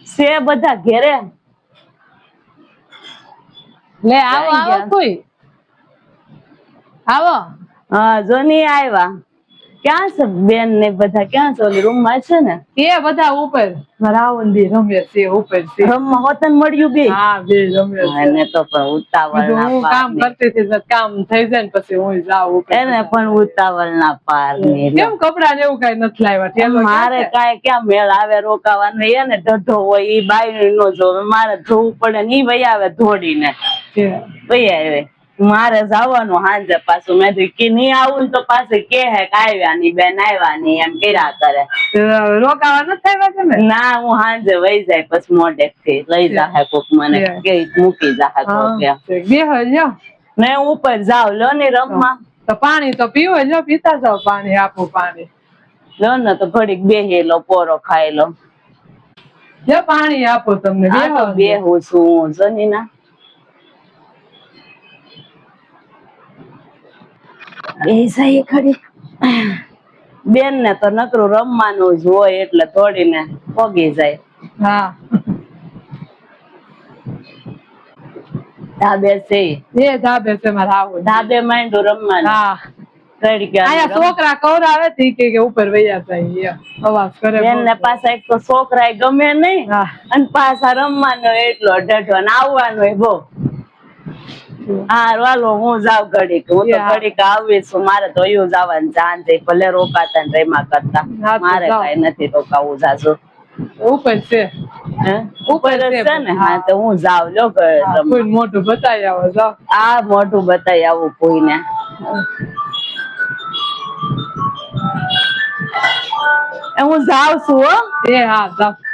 સે બધા ઘેરે લે આવો આવો કોઈ આવો હા જોની આવ્યા ક્યાં છે બેન ને બધા ક્યાં છે ઓલી રૂમ માં છે ને એ બધા ઉપર રાવંદી રમે છે ઉપર છે રમવા હોતન મળ્યું બે હા બે રમે છે એને તો પણ ઉતાવળ ના હું કામ કરતી હતી કામ થઈ જાય ને પછી હું જાઉં ઉપર એને પણ ઉતાવળ ના પાર ની કેમ કપડા ને એવું કઈ નથી લાવ્યા મારે કાંઈ ક્યાં મેળ આવે રોકાવાનું એને ઢઢો હોય ઈ બાઈ નો જોવે મારે જોવું પડે ને ઈ વહી આવે ધોડીને વહી આવે મારે જવાનું હાંજે પાછું મેં કે નહીં આવું ને તો પાછું કે હે આવ્યા ની બેન આવ્યા ની એમ કર્યા કરે રોકાવા નથી આવ્યા છે ને ના હું હાંજે વહી જાય પછી મોડેક થી લઈ જાહે કોક મને કે મૂકી જાહે કોક બેહો ને ઉપર જાવ લો ને રમવા તો પાણી તો પીવો જો પીતા જાવ પાણી આપું પાણી લો ને તો ઘડીક બેહી લો પોરો ખાઈ લો જો પાણી આપો તમને બેહું છું જનીના બેસાઈ ખડી બેન ને તો નકરું રમવાનું જ હોય એટલે થોડીને પોગી જાય હા ધાબે છે એ ધાબે છે મારા આવું ધાબે માંડું રમવાનું હા આયા છોકરા કવરાવે કે ઉપર વૈયા જાય અવાજ કરે બેન ને પાછા એક તો છોકરા ગમે નહીં અને પાછા રમવાનો એટલો ઢઢો ને આવવાનો બહુ હા વાલો હું જાઉં ઘડીક હું તો ઘડીક આવી છું મારે તો એવું જવાનું જાન છે ભલે રોકાતા ને રેમાં કરતા મારે કઈ નથી રોકાવું જાજુ ઉપર છે ઉપર છે ને હા તો હું જાઉં લો મોટું બતાવી આવો જાવ આ મોટું બતાવી આવું કોઈને હું જાઉં છું હો એ હા જાવ